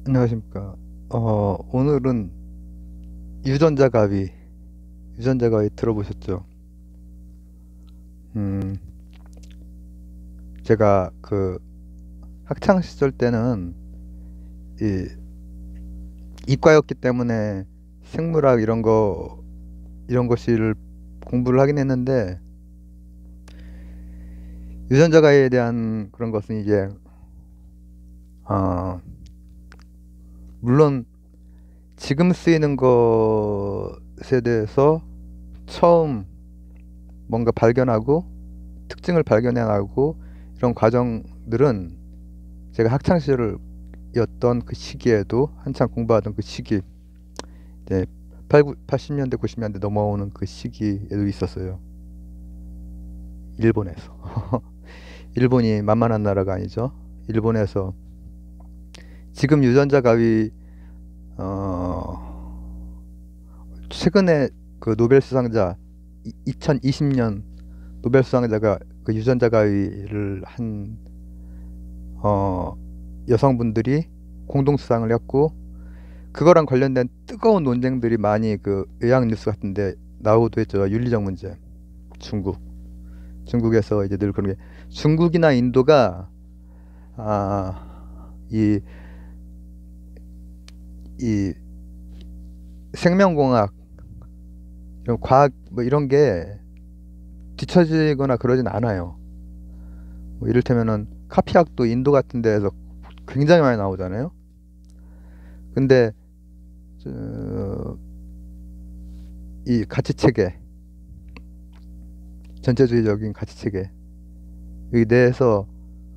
안녕하십니까. 오늘은 유전자 가위, 유전자 가위 들어보셨죠? 음, 제가 그 학창 시절 때는 이 이과였기 때문에 생물학 이런 것을 공부를 하긴 했는데, 유전자 가위에 대한 그런 것은 이제, 어, 물론 지금 쓰이는 것에 대해서 처음 뭔가 발견하고 특징을 발견해가고 이런 과정들은 제가 학창 시절이었던 그 시기에도 한창 공부하던 그 시기, 이제 80년대, 90년대 넘어오는 그 시기에도 있었어요. 일본에서. 일본이 만만한 나라가 아니죠. 일본에서 지금 유전자 가위, 어, 최근에 그 노벨 수상자, 2020년 노벨 수상자가 그 유전자 가위를 한, 어, 여성분들이 공동 수상을 했고, 그거랑 관련된 뜨거운 논쟁들이 많이 그 의학 뉴스 같은데 나오기도 했죠. 윤리적 문제. 중국. 중국에서 이제 늘 그런 게 중국이나 인도가 이, 이 생명공학 이런 과학 뭐 이런 게 뒤처지거나 그러진 않아요. 뭐 이를테면은 카피학도 인도 같은 데에서 굉장히 많이 나오잖아요. 근데 어, 이 가치 체계, 전체주의적인 가치 체계 여기 내에서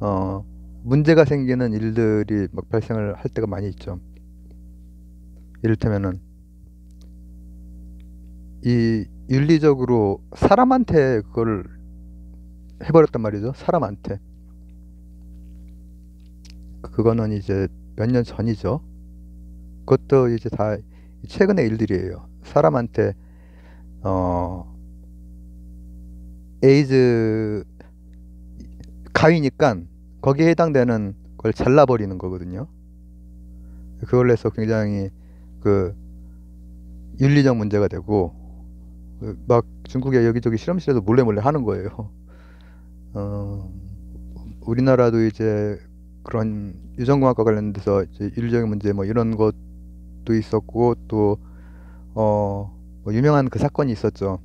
어, 문제가 생기는 일들이 막 발생을 할 때가 많이 있죠. 이를테면은 이 윤리적으로 사람한테 그걸 해버렸단 말이죠. 사람한테. 그거는 이제 몇 년 전이죠. 그것도 이제 다 최근의 일들이에요. 사람한테 어, 에이즈 가위니까 거기에 해당되는 걸 잘라버리는 거거든요. 그걸로 해서 굉장히 그 윤리적 문제가 되고 막 중국의 여기저기 실험실에서 몰래 몰래 하는 거예요. 어, 우리나라도 이제 그런 유전공학과 관련돼서 이제 윤리적인 문제 뭐 이런 것도 있었고 또 뭐 유명한 그 사건이 있었죠.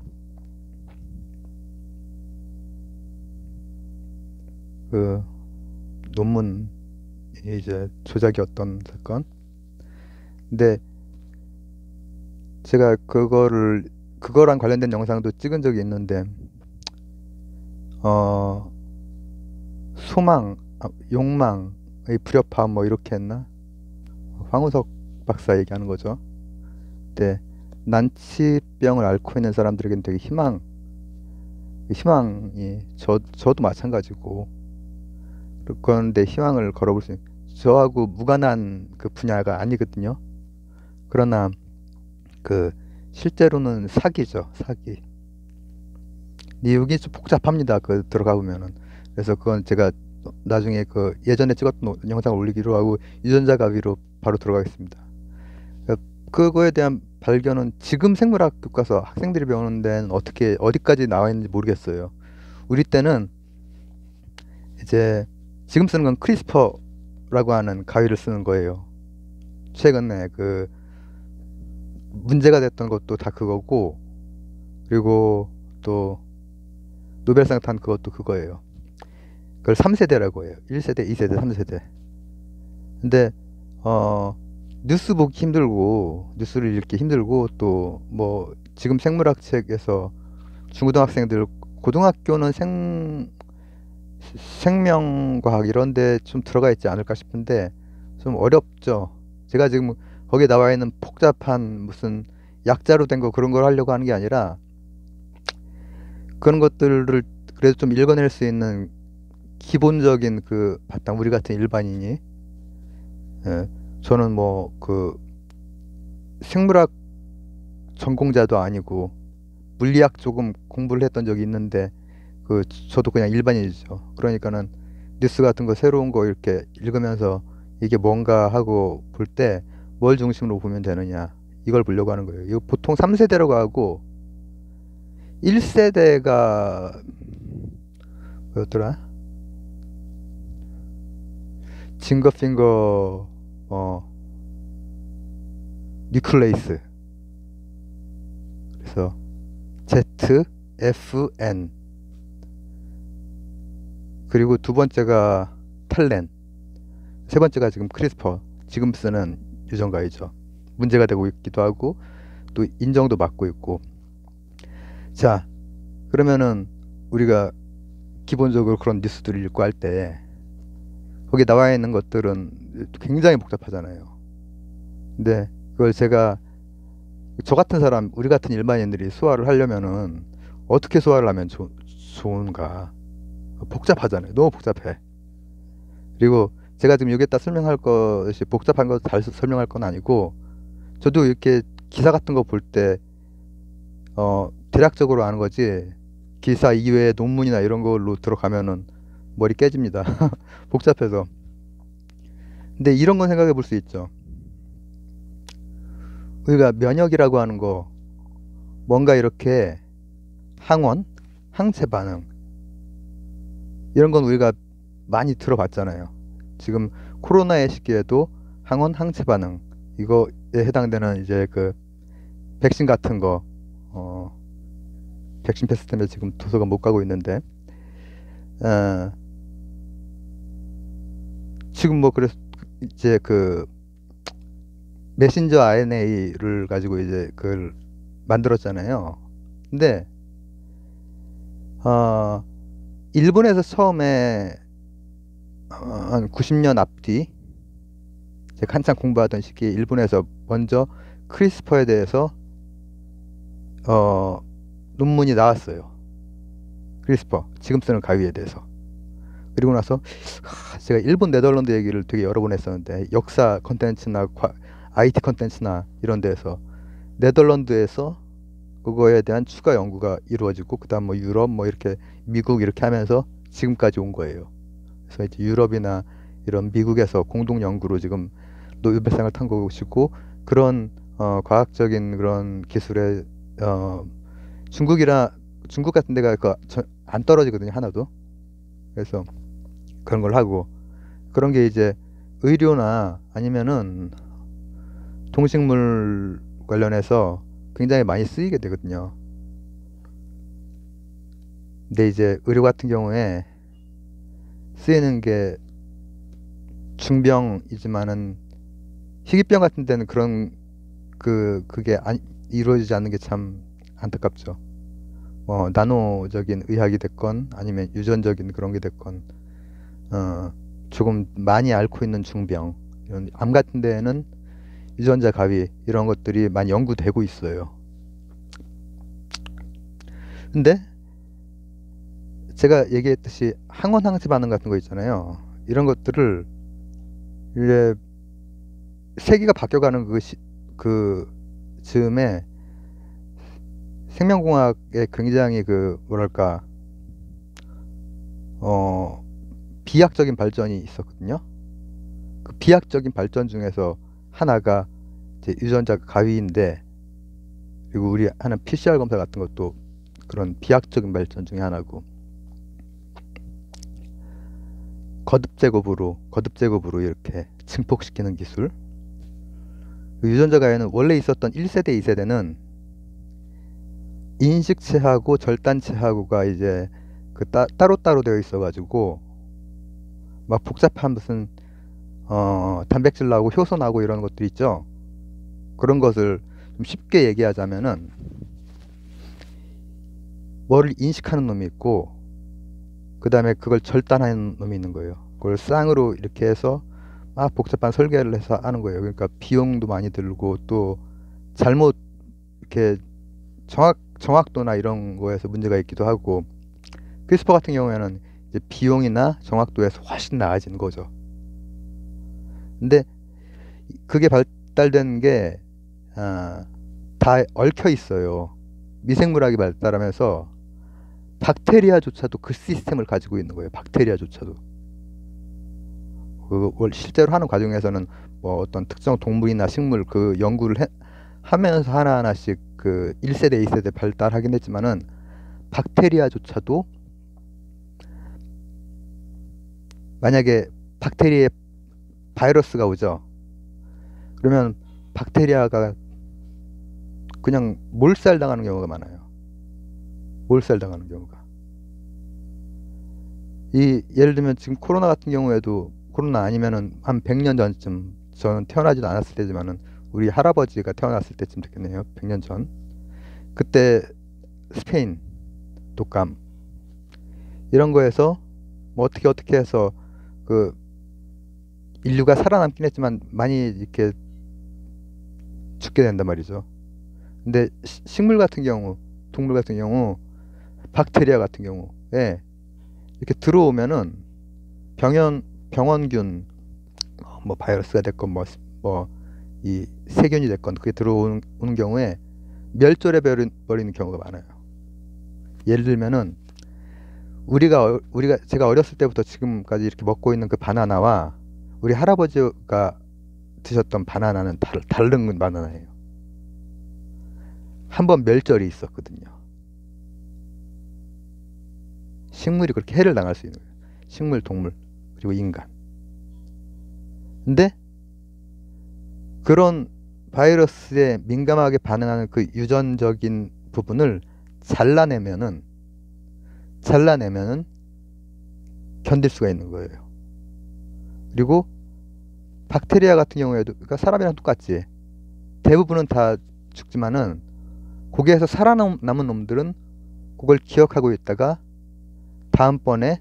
그 논문 이제 조작이었던 사건. 근데 제가 그거랑 관련된 영상도 찍은 적이 있는데 어 소망, 욕망의 불협화음 뭐 이렇게 했나? 황우석 박사 얘기하는 거죠. 근데 난치병을 앓고 있는 사람들에게는 되게 희망이 저도 마찬가지고 그런데 희망을 걸어볼 수 있는 저하고 무관한 그 분야가 아니거든요. 그러나 그 실제로는 사기죠, 사기. 내용이 좀 복잡합니다. 그 들어가 보면은. 그래서 그건 제가 나중에 그 예전에 찍었던 영상을 올리기로 하고 유전자 가위로 바로 들어가겠습니다. 그거에 대한 발견은 지금 생물학 교과서 학생들이 배우는 데는 어디까지 나와 있는지 모르겠어요. 우리 때는 이제 지금 쓰는 건 크리스퍼라고 하는 가위를 쓰는 거예요. 최근에 그 문제가 됐던 것도 다 그거고, 그리고 또 노벨상 탄 그것도 그거예요. 그걸 3세대라고 해요. 1세대, 2세대, 3세대. 근데 뉴스 보기 힘들고 뉴스를 읽기 힘들고 또 뭐 지금 생물학 책에서 중고등학생들 고등학교는 생명과학 이런 데 좀 들어가 있지 않을까 싶은데 좀 어렵죠. 제가 지금 거기에 나와 있는 복잡한 무슨 약자로 된 거 그런 걸 하려고 하는 게 아니라 그런 것들을 그래도 좀 읽어낼 수 있는 기본적인 그 바탕 우리 같은 일반인이 예, 저는 뭐 그 생물학 전공자도 아니고 물리학 조금 공부를 했던 적이 있는데 저도 그냥 일반인이죠. 그러니까는 뉴스 같은 거 새로운 거 이렇게 읽으면서 이게 뭔가 하고 볼 때 뭘 중심으로 보면 되느냐, 이걸 보려고 하는 거예요. 이거 보통 3세대라고 하고 1세대가 뭐였더라? 징거핑거 뉴클레이스. 그래서 ZFN. 그리고 두 번째가 탈렌. 세 번째가 지금 크리스퍼. 지금 쓰는 유전가이죠. 문제가 되고 있기도 하고 또 인정도 받고 있고. 자, 그러면은 우리가 기본적으로 그런 뉴스들을 읽고 할 때 거기 나와 있는 것들은 굉장히 복잡하잖아요. 근데 그걸 제가, 저 같은 사람, 우리 같은 일반인들이 소화를 하려면은 어떻게 소화를 하면 좋은가? 복잡하잖아요. 너무 복잡해. 그리고 제가 지금 여기에다 설명할 것이 복잡한 거 잘 설명할 건 아니고, 저도 이렇게 기사 같은 거 볼 때 대략적으로 아는 거지, 기사 이외에 논문이나 이런 걸로 들어가면은 머리 깨집니다. 복잡해서. 근데 이런 건 생각해 볼 수 있죠. 우리가 면역이라고 하는 거, 뭔가 이렇게 항원, 항체 반응, 이런 건 우리가 많이 들어봤잖아요. 지금 코로나의 시기에도 항원, 항체 반응, 이거에 해당되는 이제 그 백신 같은 거, 백신 패스 때문에 지금 도서관 못 가고 있는데, 지금 뭐 그래서 이제 그 메신저 RNA를 가지고 이제 그걸 만들었잖아요. 근데 일본에서 처음에 한 90년 앞뒤, 제가 한창 공부하던 시기에 일본에서 먼저 크리스퍼에 대해서 논문이 나왔어요. 크리스퍼, 지금 쓰는 가위에 대해서. 그리고 나서 제가 일본, 네덜란드 얘기를 되게 여러 번 했었는데, 역사 컨텐츠나 IT 컨텐츠나 이런 데서 네덜란드에서 그거에 대한 추가 연구가 이루어지고, 그 다음 뭐 유럽, 뭐 이렇게 미국 이렇게 하면서 지금까지 온 거예요. 그래서 이제 유럽이나 이런 미국에서 공동 연구로 지금 노벨상을 탄 것이고, 그런 과학적인 그런 기술에 중국 같은 데가 안 떨어지거든요, 하나도. 그래서 그런 걸 하고, 그런 게 이제 의료나 아니면은 동식물 관련해서 굉장히 많이 쓰이게 되거든요. 근데 이제 의료 같은 경우에 쓰이는 게 중병이지만은, 희귀병 같은 데는 그게 이루어지지 않는 게 참 안타깝죠. 나노적인 의학이 됐건 아니면 유전적인 그런 게 됐건, 조금 많이 앓고 있는 중병, 이런 암 같은 데에는 유전자 가위 이런 것들이 많이 연구되고 있어요. 근데 제가 얘기했듯이 항원 항체 반응 같은 거 있잖아요. 이런 것들을 이제 세계가 바뀌어가는 그 즈음에 생명공학에 굉장히 뭐랄까 비약적인 발전이 있었거든요. 그 비약적인 발전 중에서 하나가 이제 유전자 가위인데, 그리고 우리 하는 PCR 검사 같은 것도 그런 비약적인 발전 중에 하나고, 거듭 제곱으로 이렇게 증폭시키는 기술. 그 유전자 가위는 원래 있었던 1세대, 2세대는 인식체하고 절단체하고가 이제 따로따로 되어 있어가지고 막 복잡한 무슨 단백질 나오고 효소 나오고 이런 것들 있죠. 그런 것을 좀 쉽게 얘기하자면은, 뭐를 인식하는 놈이 있고, 그 다음에 그걸 절단하는 놈이 있는 거예요. 그걸 쌍으로 이렇게 해서 막 복잡한 설계를 해서 하는 거예요. 그러니까 비용도 많이 들고, 또 잘못 이렇게 정확도나 이런 거에서 문제가 있기도 하고, 크리스퍼 같은 경우에는 이제 비용이나 정확도에서 훨씬 나아진 거죠. 근데 그게 발달된 게 다 얽혀 있어요. 미생물학이 발달하면서 박테리아조차도 그 시스템을 가지고 있는 거예요. 박테리아조차도. 그걸 실제로 하는 과정에서는 뭐 어떤 특정 동물이나 식물 그 연구를 하면서 하나하나씩 그 1세대, 2세대 발달하긴 했지만은 박테리아조차도 만약에 박테리아에 바이러스가 오죠. 그러면 박테리아가 그냥 몰살당하는 경우가 많아요. 몰살당하는 경우가. 예를 들면 지금 코로나 같은 경우에도 코로나 아니면은 한 100년 전쯤, 저는 태어나지도 않았을 때지만은 우리 할아버지가 태어났을 때쯤 됐겠네요. 100년 전. 그때 스페인 독감 이런 거에서 뭐 어떻게 해서 그 인류가 살아남긴 했지만 많이 이렇게 죽게 된단 말이죠. 근데 식물 같은 경우, 동물 같은 경우, 박테리아 같은 경우에 이렇게 들어오면은 병원균, 뭐 바이러스가 됐건 뭐 이 세균이 됐건 그게 들어오는 경우에 멸절해 버리는 경우가 많아요. 예를 들면은 제가 어렸을 때부터 지금까지 이렇게 먹고 있는 그 바나나와 우리 할아버지가 드셨던 바나나는 다른 바나나예요. 한번 멸절이 있었거든요. 식물이 그렇게 해를 당할 수 있는 거예요. 식물, 동물, 그리고 인간. 근데 그런 바이러스에 민감하게 반응하는 그 유전적인 부분을 잘라내면은 견딜 수가 있는 거예요. 그리고 박테리아 같은 경우에도, 그러니까 사람이랑 똑같지. 대부분은 다 죽지만은 거기에서 살아남은 놈들은 그걸 기억하고 있다가 다음번에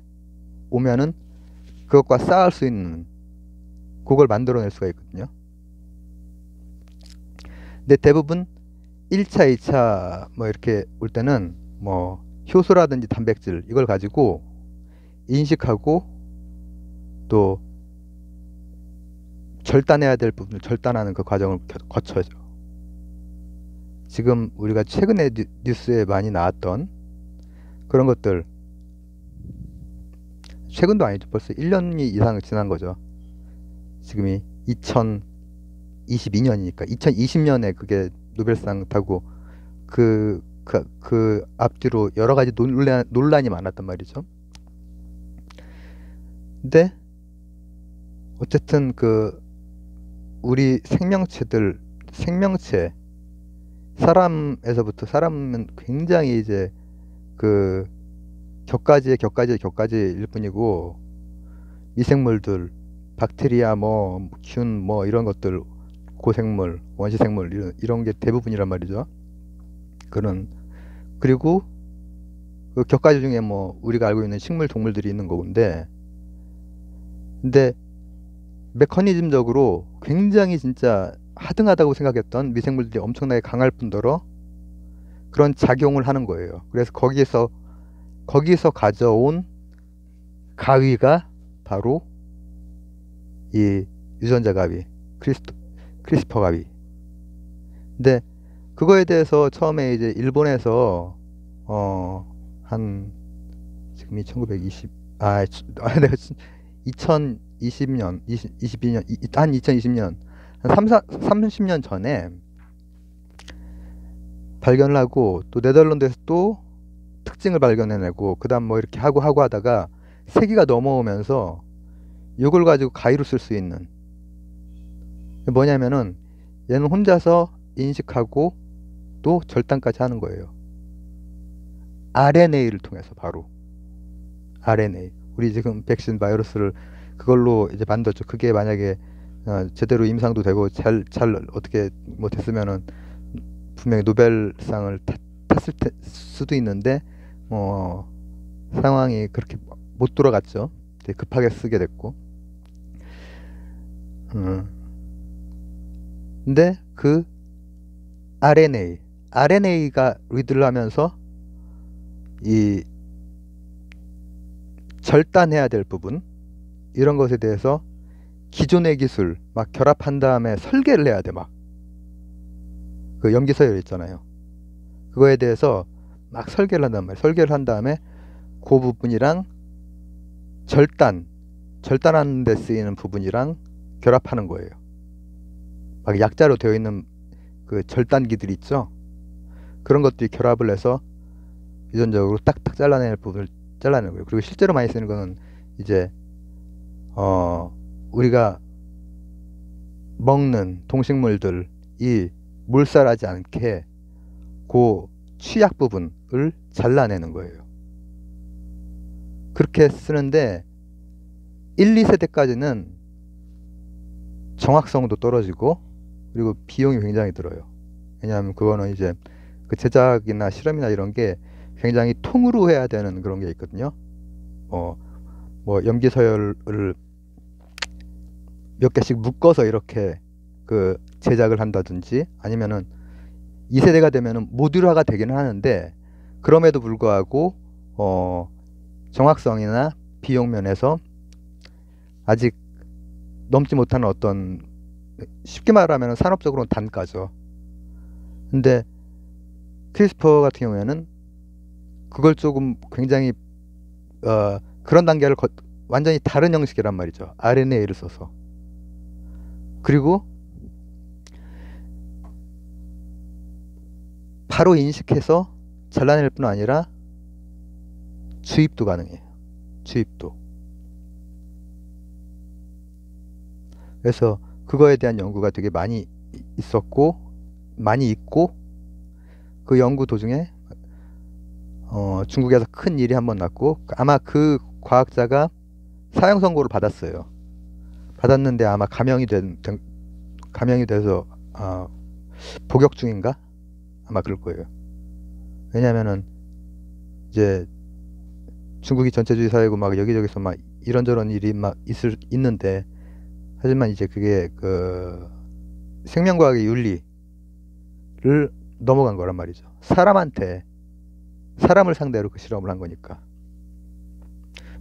오면은 그것과 싸울 수 있는 그걸 만들어낼 수가 있거든요. 근데 대부분 1차, 2차 뭐 이렇게 올 때는 뭐 효소라든지 단백질 이걸 가지고 인식하고 또 절단해야 될 부분을 절단하는 그 과정을 거쳐죠. 지금 우리가 최근에 뉴스에 많이 나왔던 그런 것들, 최근도 아니죠. 벌써 1년 이상 지난 거죠. 지금이 2022년이니까 2020년에 그게 노벨상 타고 그 앞뒤로 여러 가지 논란이 많았단 말이죠. 근데 어쨌든 그 우리 생명체 사람은 굉장히 이제 그 격가지일 뿐이고, 미생물들, 박테리아, 뭐 균, 뭐 이런 것들, 고생물, 원시생물 이런 게 대부분이란 말이죠. 그리고 그 격가지 중에 뭐 우리가 알고 있는 식물, 동물들이 있는 건데, 근데 메커니즘적으로 굉장히 진짜 하등하다고 생각했던 미생물들이 엄청나게 강할 뿐더러 그런 작용을 하는 거예요. 그래서 거기서 가져온 가위가 바로 이 유전자 가위, 크리스퍼 가위. 근데 그거에 대해서 처음에 이제 일본에서 지금이 2020년, 2020년 한 30년 전에 발견을 하고, 또 네덜란드에서 또 특징을 발견해내고, 그 다음 뭐 이렇게 하고 하다가 세기가 넘어오면서 이걸 가지고 가위로 쓸 수 있는, 뭐냐면은 얘는 혼자서 인식하고 또 절단까지 하는 거예요. RNA를 통해서. 바로 RNA, 우리 지금 백신 바이러스를 그걸로 이제 만들었죠. 그게 만약에 제대로 임상도 되고 잘 어떻게 뭐 됐으면은 분명히 노벨상을 탔을 수도 있는데, 뭐 상황이 그렇게 못 돌아갔죠. 급하게 쓰게 됐고. 근데 그 RNA가 리드를 하면서 이 절단해야 될 부분, 이런 것에 대해서 기존의 기술 막 결합한 다음에 설계를 해야 돼. 막 그 염기 서열 있잖아요. 그거에 대해서 막 설계를 한단 말이에요. 설계를 한 다음에 그 부분이랑 절단하는 데 쓰이는 부분이랑 결합하는 거예요. 막 약자로 되어 있는 그 절단기들 있죠. 그런 것들이 결합을 해서 유전적으로 딱딱 잘라낼 부분을 잘라내는 거예요. 그리고 실제로 많이 쓰는 거는 이제 우리가 먹는 동식물들이 몰살하지 않게 그 취약 부분을 잘라내는 거예요. 그렇게 쓰는데 1, 2세대까지는 정확성도 떨어지고 그리고 비용이 굉장히 들어요. 왜냐하면 그거는 이제 그 제작이나 실험이나 이런 게 굉장히 통으로 해야 되는 그런 게 있거든요. 뭐 염기서열을 몇 개씩 묶어서 이렇게 그 제작을 한다든지 아니면은 2세대가 되면은 모듈화가 되기는 하는데 그럼에도 불구하고 정확성이나 비용 면에서 아직 넘지 못하는 어떤 쉽게 말하면 산업적으로는 단가죠. 근데 크리스퍼 같은 경우에는 그걸 조금 굉장히 그런 단계를 완전히 다른 형식이란 말이죠. RNA를 써서. 그리고 바로 인식해서 잘라낼 뿐 아니라 주입도 가능해요. 주입도. 그래서 그거에 대한 연구가 되게 많이 있었고 많이 있고 그 연구 도중에 중국에서 큰 일이 한번 났고 아마 그 과학자가 사형 선고를 받았어요. 받았는데 아마 감형이 돼서 복역 중인가? 아마 그럴 거예요. 왜냐면은 이제 중국이 전체주의 사회고 막 여기저기서 막 이런저런 일이 막 있는데 하지만 이제 그게 그 생명과학의 윤리를 넘어간 거란 말이죠. 사람을 상대로 그 실험을 한 거니까.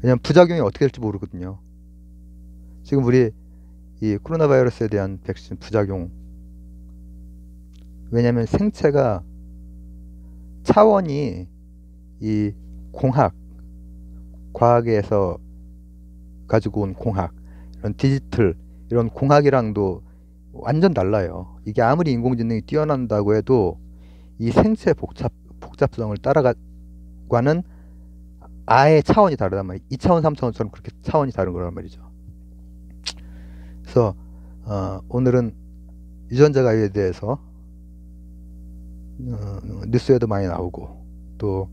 왜냐면 부작용이 어떻게 될지 모르거든요. 지금 우리 이 코로나 바이러스에 대한 백신 부작용, 왜냐면 생체가 차원이 이 과학에서 가지고 온 공학, 이런 디지털, 이런 공학이랑도 완전 달라요. 이게 아무리 인공지능이 뛰어난다고 해도 이 생체 복잡성을 따라가는 아예 차원이 다르단 말이에요. 2차원, 3차원처럼 그렇게 차원이 다른 거란 말이죠. 그래서 오늘은 유전자 가위에 대해서 뉴스에도 많이 나오고 또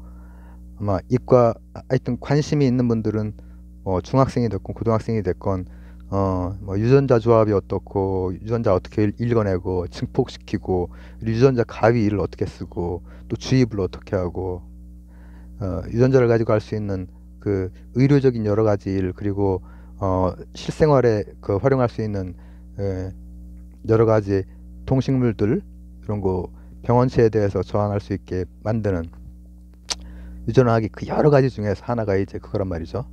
아마 이과 하여튼 관심이 있는 분들은 중학생이 됐건 고등학생이 됐건 뭐 유전자 조합이 어떻고 유전자 어떻게 읽어내고 증폭시키고 유전자 가위를 어떻게 쓰고 또 주입을 어떻게 하고 유전자를 가지고 할 수 있는 그 의료적인 여러 가지 일 그리고 실생활에 그 활용할 수 있는 여러 가지 동식물들 이런 거 병원체에 대해서 저항할 수 있게 만드는 유전화학이 그 여러 가지 중에서 하나가 이제 그거란 말이죠.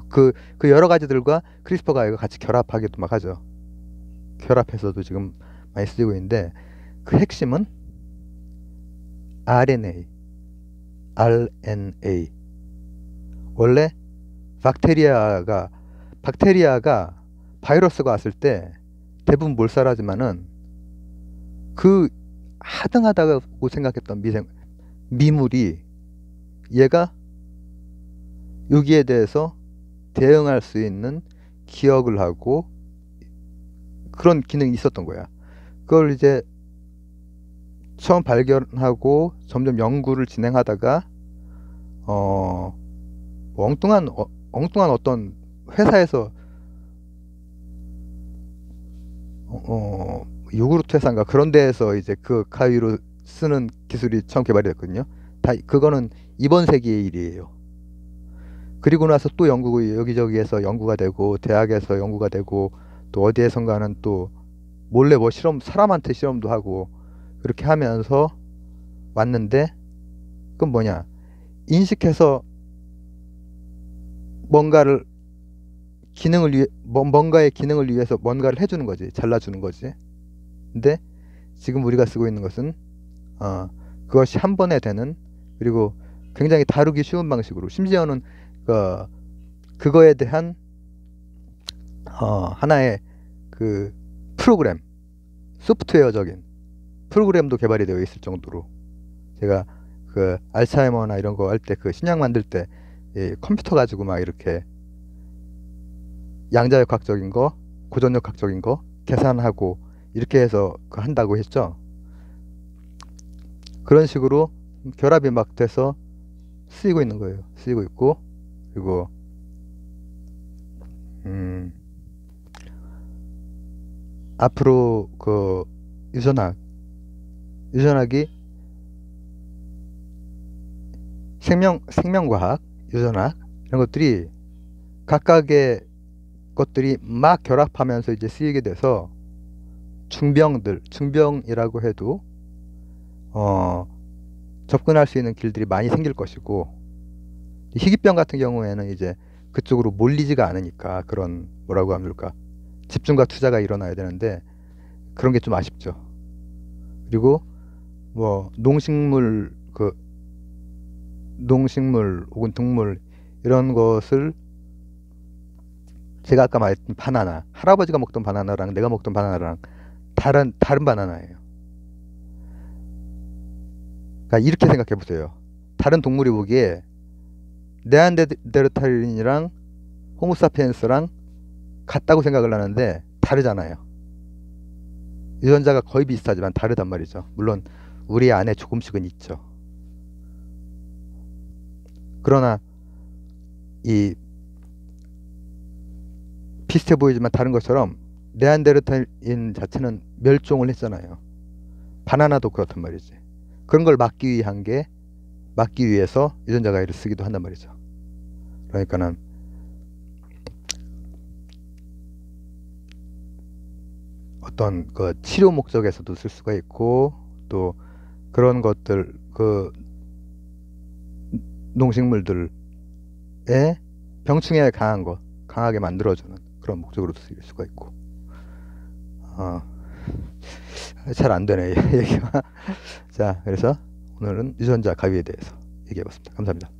그 여러 가지들과 크리스퍼가 이거 같이 결합하기도 막 하죠. 결합해서도 지금 많이 쓰이고 있는데 그 핵심은 RNA. 원래 박테리아가 바이러스가 왔을 때 대부분 몰살하지만은 그 하등하다고 생각했던 미물이 얘가 여기에 대해서 대응할 수 있는 기억을 하고 그런 기능이 있었던 거야. 그걸 이제 처음 발견하고 점점 연구를 진행하다가 엉뚱한 어떤 회사에서 요구르트 회사인가 그런 데에서 이제 그 가위로 쓰는 기술이 처음 개발이 됐거든요. 그거는 이번 세기의 일이에요. 그리고 나서 또 여기저기에서 연구가 되고 대학에서 연구가 되고 또 어디에선가는 또 몰래 뭐 사람한테 실험도 하고 그렇게 하면서 왔는데 그건 뭐냐 인식해서 뭔가의 기능을 위해서 뭔가를 해주는 거지 잘라주는 거지. 근데 지금 우리가 쓰고 있는 것은 그것이 한 번에 되는 그리고 굉장히 다루기 쉬운 방식으로 심지어는 그거에 대한 하나의 그 프로그램, 소프트웨어적인 프로그램도 개발이 되어 있을 정도로, 제가 그 알츠하이머나 이런 거 할 때 그 신약 만들 때 컴퓨터 가지고 막 이렇게 양자역학적인 거, 고전역학적인 거 계산하고 이렇게 해서 한다고 했죠. 그런 식으로 결합이 막 돼서 쓰이고 있는 거예요. 쓰이고 있고, 그리고 앞으로 그 유전학이 생명과학, 유전학 이런 것들이 각각의 것들이 막 결합하면서 이제 쓰이게 돼서 중병이라고 해도 접근할 수 있는 길들이 많이 생길 것이고, 희귀병 같은 경우에는 이제 그쪽으로 몰리지가 않으니까 그런 뭐라고 합니까, 집중과 투자가 일어나야 되는데 그런 게 좀 아쉽죠. 그리고 뭐 농식물 혹은 동물 이런 것을, 제가 아까 말했던 바나나, 할아버지가 먹던 바나나랑 내가 먹던 바나나랑 다른 바나나예요. 그러니까 이렇게 생각해 보세요. 다른 동물이 보기에 네안데르탈인이랑 호모사피엔스랑 같다고 생각을 하는데 다르잖아요. 유전자가 거의 비슷하지만 다르단 말이죠. 물론 우리 안에 조금씩은 있죠. 그러나 이 비슷해 보이지만 다른 것처럼 네안데르탈인 자체는 멸종을 했잖아요. 바나나도 그렇단 말이지. 그런 걸 막기 위해서 유전자 가위를 쓰기도 한단 말이죠. 그러니까는 어떤 그 치료 목적에서도 쓸 수가 있고, 또 그런 것들, 그 농식물들의 병충해에 강하게 만들어주는 그런 목적으로도 쓰일 수가 있고. 잘 안 되네, 얘기가. 자, 그래서 오늘은 유전자 가위에 대해서 얘기해 봤습니다. 감사합니다.